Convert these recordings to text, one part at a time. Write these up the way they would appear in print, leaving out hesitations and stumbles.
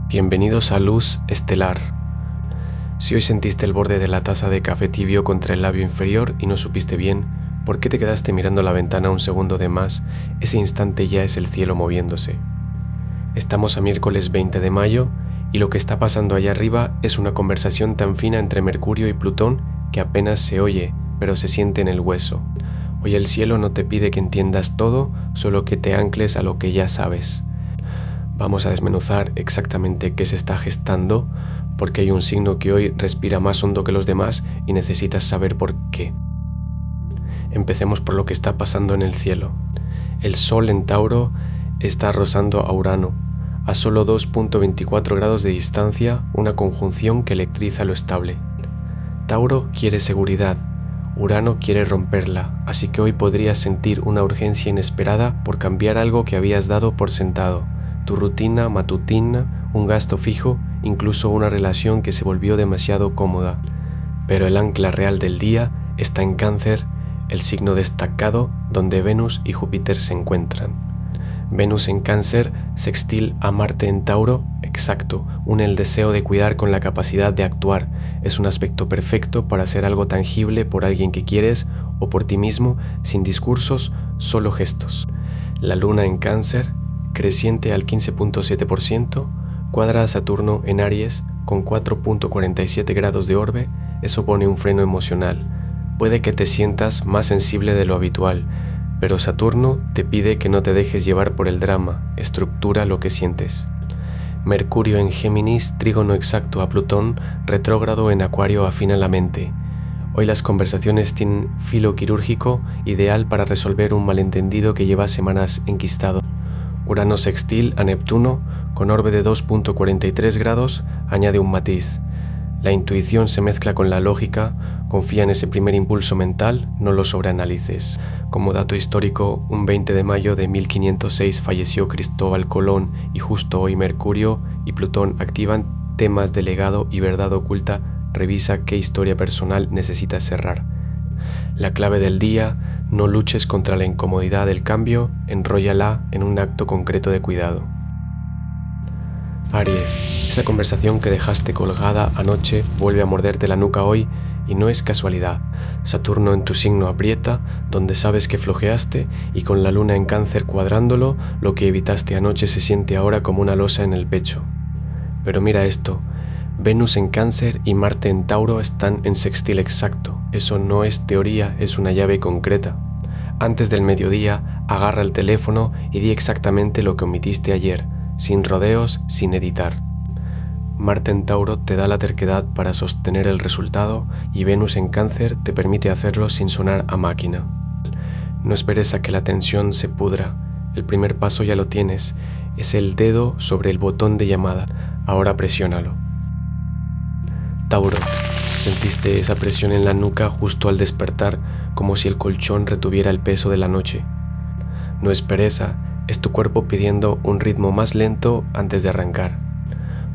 Bienvenidos a Luz Estelar. Si hoy sentiste el borde de la taza de café tibio contra el labio inferior y no supiste bien por qué te quedaste mirando la ventana un segundo de más, ese instante ya es el cielo moviéndose. Estamos a miércoles 20 de mayo y lo que está pasando allá arriba es una conversación tan fina entre Mercurio y Plutón que apenas se oye, pero se siente en el hueso. Hoy el cielo no te pide que entiendas todo, solo que te ancles a lo que ya sabes. Vamos a desmenuzar exactamente qué se está gestando, porque hay un signo que hoy respira más hondo que los demás y necesitas saber por qué. Empecemos por lo que está pasando en el cielo. El Sol en Tauro está rozando a Urano, a solo 2.24 grados de distancia, una conjunción que electriza lo estable. Tauro quiere seguridad, Urano quiere romperla, así que hoy podrías sentir una urgencia inesperada por cambiar algo que habías dado por sentado, tu rutina matutina, un gasto fijo, incluso una relación que se volvió demasiado cómoda. Pero el ancla real del día está en Cáncer, el signo destacado donde Venus y Júpiter se encuentran. Venus en Cáncer, sextil a Marte en Tauro, exacto, une el deseo de cuidar con la capacidad de actuar. Es un aspecto perfecto para hacer algo tangible por alguien que quieres o por ti mismo, sin discursos, solo gestos. La Luna en Cáncer, creciente al 15.7%, cuadra a Saturno en Aries con 4.47 grados de orbe, eso pone un freno emocional. Puede que te sientas más sensible de lo habitual, pero Saturno te pide que no te dejes llevar por el drama, estructura lo que sientes. Mercurio en Géminis, trígono exacto a Plutón, retrógrado en Acuario afina la mente. Hoy las conversaciones tienen filo quirúrgico, ideal para resolver un malentendido que lleva semanas enquistado. Urano sextil a Neptuno, con orbe de 2.43 grados, añade un matiz. La intuición se mezcla con la lógica, confía en ese primer impulso mental, no lo sobreanalices. Como dato histórico, un 20 de mayo de 1506 falleció Cristóbal Colón y justo hoy Mercurio y Plutón activan temas de legado y verdad oculta. Revisa qué historia personal necesitas cerrar. La clave del día: no luches contra la incomodidad del cambio, enróllala en un acto concreto de cuidado. Aries, esa conversación que dejaste colgada anoche vuelve a morderte la nuca hoy y no es casualidad. Saturno en tu signo aprieta, donde sabes que flojeaste, y con la Luna en Cáncer cuadrándolo, lo que evitaste anoche se siente ahora como una losa en el pecho. Pero mira esto, Venus en Cáncer y Marte en Tauro están en sextil exacto. Eso no es teoría, es una llave concreta. Antes del mediodía, agarra el teléfono y di exactamente lo que omitiste ayer, sin rodeos, sin editar. Marte en Tauro te da la terquedad para sostener el resultado y Venus en Cáncer te permite hacerlo sin sonar a máquina. No esperes a que la tensión se pudra. El primer paso ya lo tienes, es el dedo sobre el botón de llamada. Ahora presiónalo. Tauro, sentiste esa presión en la nuca justo al despertar, como si el colchón retuviera el peso de la noche. No es pereza, es tu cuerpo pidiendo un ritmo más lento antes de arrancar.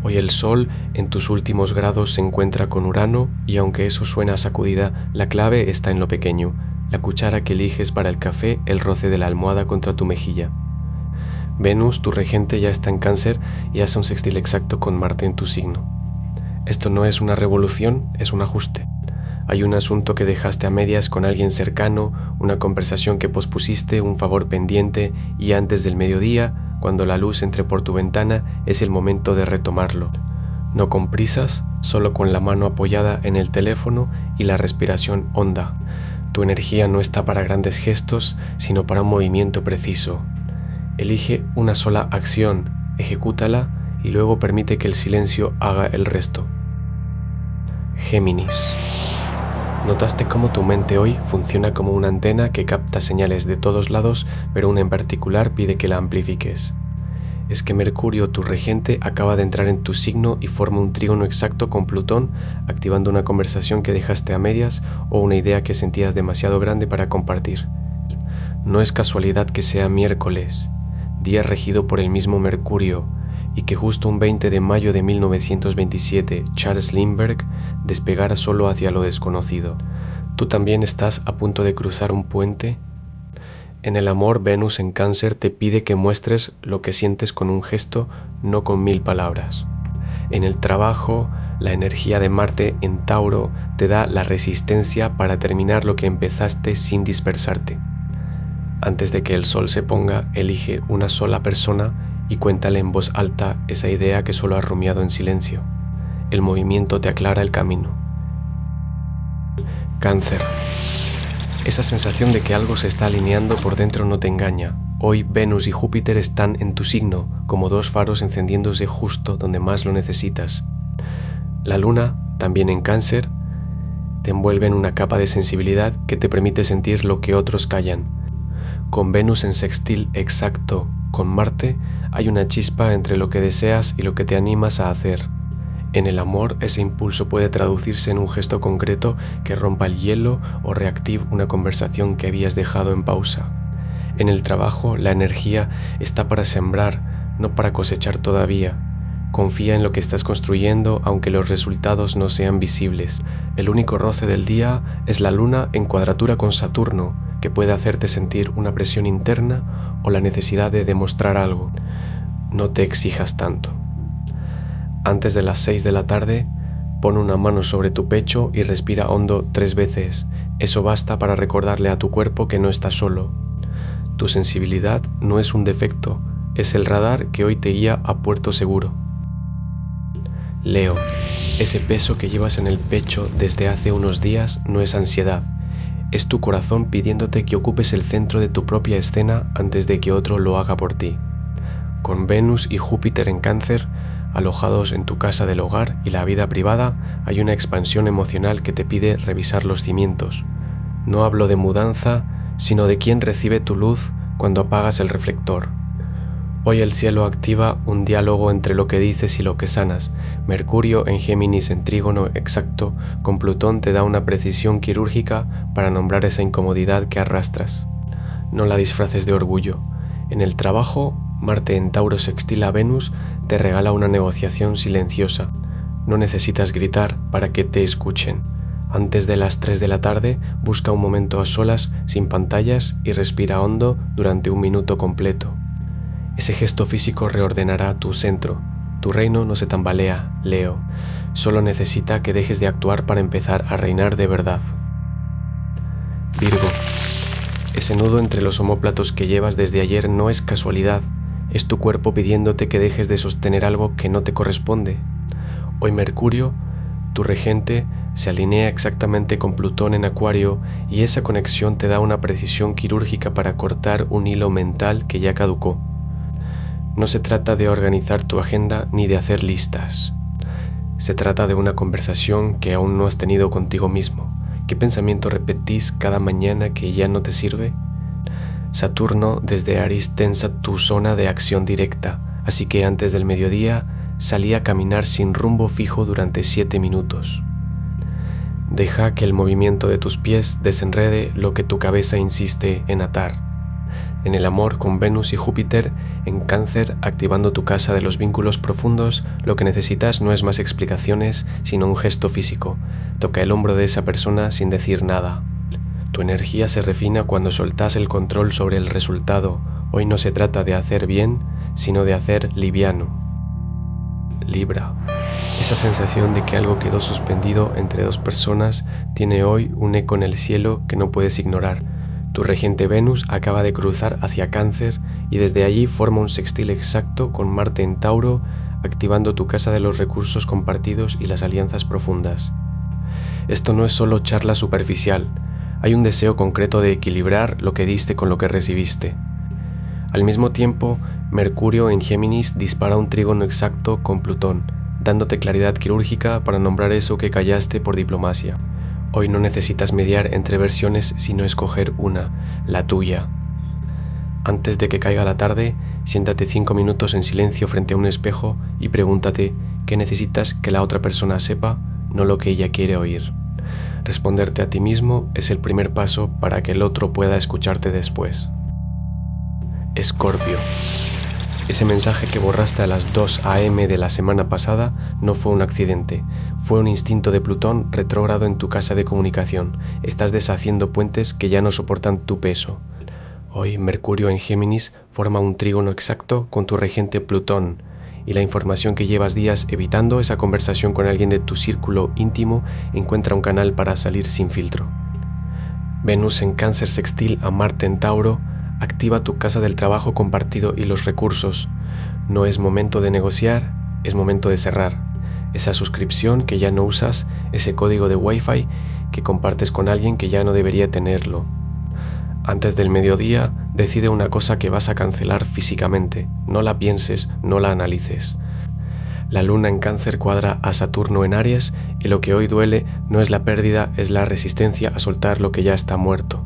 Hoy el Sol en tus últimos grados se encuentra con Urano y aunque eso suena a sacudida, la clave está en lo pequeño, la cuchara que eliges para el café, el roce de la almohada contra tu mejilla. Venus, tu regente, ya está en Cáncer y hace un sextil exacto con Marte en tu signo. Esto no es una revolución, es un ajuste. Hay un asunto que dejaste a medias con alguien cercano, una conversación que pospusiste, un favor pendiente, y antes del mediodía, cuando la luz entre por tu ventana, es el momento de retomarlo. No con prisas, solo con la mano apoyada en el teléfono y la respiración honda. Tu energía no está para grandes gestos, sino para un movimiento preciso. Elige una sola acción, ejecútala y luego permite que el silencio haga el resto. Géminis. ¿Notaste cómo tu mente hoy funciona como una antena que capta señales de todos lados, pero una en particular pide que la amplifiques? Es que Mercurio, tu regente, acaba de entrar en tu signo y forma un trígono exacto con Plutón, activando una conversación que dejaste a medias o una idea que sentías demasiado grande para compartir. No es casualidad que sea miércoles, día regido por el mismo Mercurio, y que justo un 20 de mayo de 1927 Charles Lindbergh despegara solo hacia lo desconocido. ¿Tú también estás a punto de cruzar un puente? En el amor, Venus en Cáncer te pide que muestres lo que sientes con un gesto, no con 1000 palabras. En el trabajo, la energía de Marte en Tauro te da la resistencia para terminar lo que empezaste sin dispersarte. Antes de que el sol se ponga, elige una sola persona y cuéntale en voz alta esa idea que solo has rumiado en silencio. El movimiento te aclara el camino. Cáncer. Esa sensación de que algo se está alineando por dentro no te engaña. Hoy Venus y Júpiter están en tu signo, como dos faros encendiéndose justo donde más lo necesitas. La luna, también en Cáncer, te envuelve en una capa de sensibilidad que te permite sentir lo que otros callan. Con Venus en sextil exacto con Marte, hay una chispa entre lo que deseas y lo que te animas a hacer. En el amor, ese impulso puede traducirse en un gesto concreto que rompa el hielo o reactive una conversación que habías dejado en pausa. En el trabajo, la energía está para sembrar, no para cosechar todavía. Confía en lo que estás construyendo, aunque los resultados no sean visibles. El único roce del día es la luna en cuadratura con Saturno, que puede hacerte sentir una presión interna o la necesidad de demostrar algo. No te exijas tanto. Antes de las 6 de la tarde, pon una mano sobre tu pecho y respira hondo 3 veces. Eso basta para recordarle a tu cuerpo que no estás solo. Tu sensibilidad no es un defecto, es el radar que hoy te guía a puerto seguro. Leo, ese peso que llevas en el pecho desde hace unos días no es ansiedad. Es tu corazón pidiéndote que ocupes el centro de tu propia escena antes de que otro lo haga por ti. Con Venus y Júpiter en Cáncer, alojados en tu casa del hogar y la vida privada, hay una expansión emocional que te pide revisar los cimientos. No hablo de mudanza, sino de quién recibe tu luz cuando apagas el reflector. Hoy el cielo activa un diálogo entre lo que dices y lo que sanas. Mercurio en Géminis en trígono exacto con Plutón te da una precisión quirúrgica para nombrar esa incomodidad que arrastras. No la disfraces de orgullo. En el trabajo, Marte en Tauro sextil a Venus te regala una negociación silenciosa. No necesitas gritar para que te escuchen. Antes de las 3 de la tarde, busca un momento a solas, sin pantallas, y respira hondo durante 1 minuto completo. Ese gesto físico reordenará tu centro. Tu reino no se tambalea, Leo. Solo necesita que dejes de actuar para empezar a reinar de verdad. Virgo. Ese nudo entre los omóplatos que llevas desde ayer no es casualidad. Es tu cuerpo pidiéndote que dejes de sostener algo que no te corresponde. Hoy Mercurio, tu regente, se alinea exactamente con Plutón en Acuario y esa conexión te da una precisión quirúrgica para cortar un hilo mental que ya caducó. No se trata de organizar tu agenda ni de hacer listas. Se trata de una conversación que aún no has tenido contigo mismo. ¿Qué pensamiento repetís cada mañana que ya no te sirve? Saturno desde Aries tensa tu zona de acción directa, así que antes del mediodía salí a caminar sin rumbo fijo durante 7 minutos. Deja que el movimiento de tus pies desenrede lo que tu cabeza insiste en atar. En el amor con Venus y Júpiter en Cáncer activando tu casa de los vínculos profundos, lo que necesitas no es más explicaciones, sino un gesto físico. Toca el hombro de esa persona sin decir nada. Tu energía se refina cuando soltás el control sobre el resultado. Hoy no se trata de hacer bien, sino de hacer liviano. Libra. Esa sensación de que algo quedó suspendido entre dos personas tiene hoy un eco en el cielo que no puedes ignorar. Tu regente Venus acaba de cruzar hacia Cáncer y desde allí forma un sextil exacto con Marte en Tauro, activando tu casa de los recursos compartidos y las alianzas profundas. Esto no es solo charla superficial, hay un deseo concreto de equilibrar lo que diste con lo que recibiste. Al mismo tiempo, Mercurio en Géminis dispara un trígono exacto con Plutón, dándote claridad quirúrgica para nombrar eso que callaste por diplomacia. Hoy no necesitas mediar entre versiones, sino escoger una, la tuya. Antes de que caiga la tarde, siéntate 5 minutos en silencio frente a un espejo y pregúntate qué necesitas que la otra persona sepa, no lo que ella quiere oír. Responderte a ti mismo es el primer paso para que el otro pueda escucharte después. Escorpio. Ese mensaje que borraste a las 2 a.m. de la semana pasada no fue un accidente, fue un instinto de Plutón retrógrado en tu casa de comunicación. Estás deshaciendo puentes que ya no soportan tu peso. Hoy Mercurio en Géminis forma un trígono exacto con tu regente Plutón y la información que llevas días evitando, esa conversación con alguien de tu círculo íntimo, encuentra un canal para salir sin filtro. Venus en Cáncer sextil a Marte en Tauro activa tu casa del trabajo compartido y los recursos. No es momento de negociar, es momento de cerrar. Esa suscripción que ya no usas, ese código de Wi-Fi que compartes con alguien que ya no debería tenerlo. Antes del mediodía, decide una cosa que vas a cancelar físicamente. No la pienses, no la analices. La luna en Cáncer cuadra a Saturno en Aries y lo que hoy duele no es la pérdida, es la resistencia a soltar lo que ya está muerto.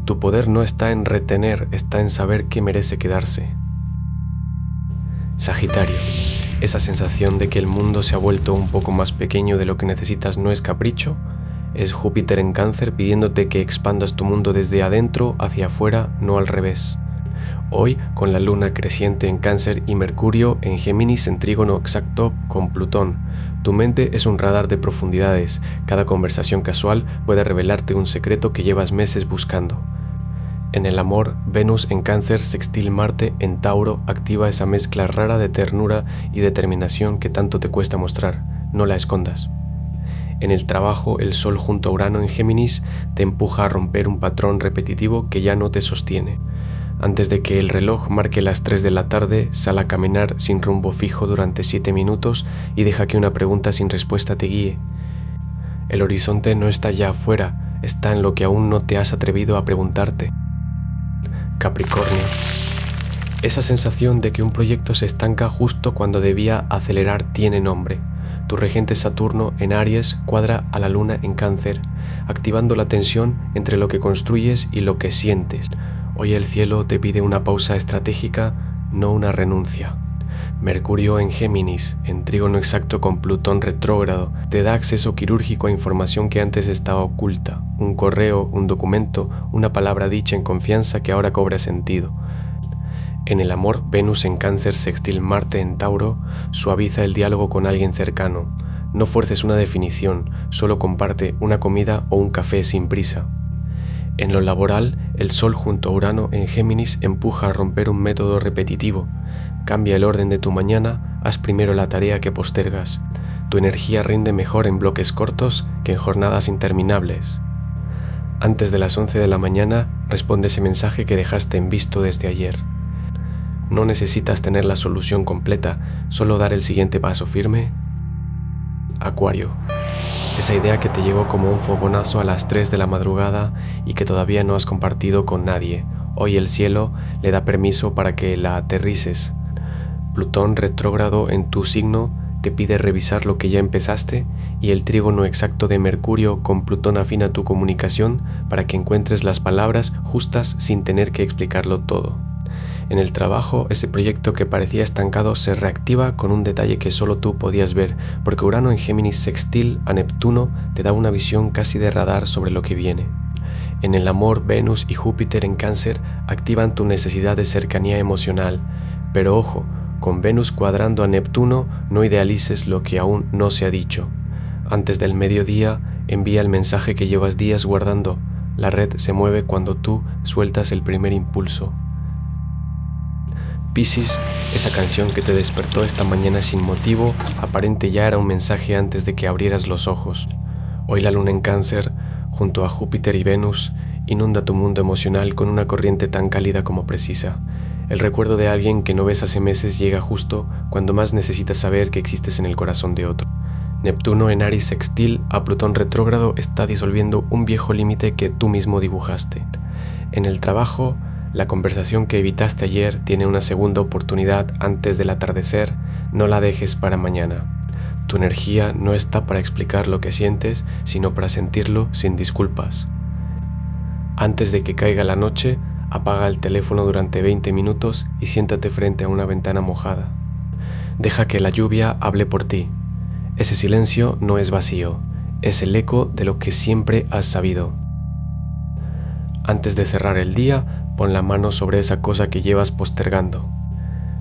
Tu poder no está en retener, está en saber qué merece quedarse. Sagitario. Esa sensación de que el mundo se ha vuelto un poco más pequeño de lo que necesitas no es capricho, es Júpiter en Cáncer pidiéndote que expandas tu mundo desde adentro hacia afuera, no al revés. Hoy, con la luna creciente en Cáncer y Mercurio en Géminis en trígono exacto con Plutón, tu mente es un radar de profundidades. Cada conversación casual puede revelarte un secreto que llevas meses buscando. En el amor, Venus en Cáncer sextil Marte en Tauro activa esa mezcla rara de ternura y determinación que tanto te cuesta mostrar. No la escondas. En el trabajo, el Sol junto a Urano en Géminis te empuja a romper un patrón repetitivo que ya no te sostiene. Antes de que el reloj marque las 3 de la tarde, sal a caminar sin rumbo fijo durante 7 minutos y deja que una pregunta sin respuesta te guíe. El horizonte no está ya afuera, está en lo que aún no te has atrevido a preguntarte. Capricornio. Esa sensación de que un proyecto se estanca justo cuando debía acelerar tiene nombre. Tu regente Saturno en Aries cuadra a la luna en Cáncer, activando la tensión entre lo que construyes y lo que sientes. Hoy el cielo te pide una pausa estratégica, no una renuncia. Mercurio en Géminis, en trígono exacto con Plutón retrógrado, te da acceso quirúrgico a información que antes estaba oculta. Un correo, un documento, una palabra dicha en confianza que ahora cobra sentido. En el amor, Venus en Cáncer sextil Marte en Tauro suaviza el diálogo con alguien cercano. No fuerces una definición, solo comparte una comida o un café sin prisa. En lo laboral, el Sol junto a Urano en Géminis empuja a romper un método repetitivo. Cambia el orden de tu mañana, haz primero la tarea que postergas. Tu energía rinde mejor en bloques cortos que en jornadas interminables. Antes de las 11 de la mañana, responde ese mensaje que dejaste en visto desde ayer. No necesitas tener la solución completa, solo dar el siguiente paso firme. Acuario. Esa idea que te llegó como un fogonazo a las 3 de la madrugada y que todavía no has compartido con nadie. Hoy el cielo le da permiso para que la aterrices. Plutón retrógrado en tu signo te pide revisar lo que ya empezaste y el trígono exacto de Mercurio con Plutón afina tu comunicación para que encuentres las palabras justas sin tener que explicarlo todo. En el trabajo, ese proyecto que parecía estancado se reactiva con un detalle que solo tú podías ver, porque Urano en Géminis sextil a Neptuno te da una visión casi de radar sobre lo que viene. En el amor, Venus y Júpiter en Cáncer activan tu necesidad de cercanía emocional, pero ojo, con Venus cuadrando a Neptuno no idealices lo que aún no se ha dicho. Antes del mediodía, envía el mensaje que llevas días guardando. La red se mueve cuando tú sueltas el primer impulso. Piscis, esa canción que te despertó esta mañana sin motivo, aparente ya era un mensaje antes de que abrieras los ojos. Hoy la luna en Cáncer, junto a Júpiter y Venus, inunda tu mundo emocional con una corriente tan cálida como precisa. El recuerdo de alguien que no ves hace meses llega justo cuando más necesitas saber que existes en el corazón de otro. Neptuno en Aries sextil a Plutón retrógrado está disolviendo un viejo límite que tú mismo dibujaste. En el trabajo, la conversación que evitaste ayer tiene una segunda oportunidad antes del atardecer, no la dejes para mañana. Tu energía no está para explicar lo que sientes, sino para sentirlo sin disculpas. Antes de que caiga la noche, apaga el teléfono durante 20 minutos y siéntate frente a una ventana mojada. Deja que la lluvia hable por ti. Ese silencio no es vacío, es el eco de lo que siempre has sabido. Antes de cerrar el día, pon la mano sobre esa cosa que llevas postergando.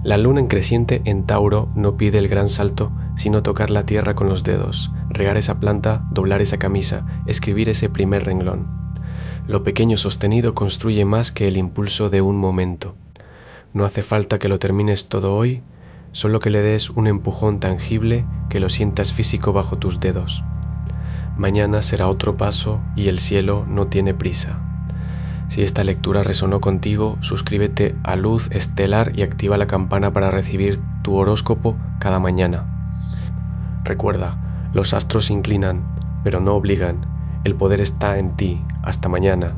La luna en creciente en Tauro no pide el gran salto, sino tocar la tierra con los dedos, regar esa planta, doblar esa camisa, escribir ese primer renglón. Lo pequeño sostenido construye más que el impulso de un momento. No hace falta que lo termines todo hoy, solo que le des un empujón tangible que lo sientas físico bajo tus dedos. Mañana será otro paso y el cielo no tiene prisa. Si esta lectura resonó contigo, suscríbete a Luz Estelar y activa la campana para recibir tu horóscopo cada mañana. Recuerda, los astros se inclinan, pero no obligan. El poder está en ti. Hasta mañana.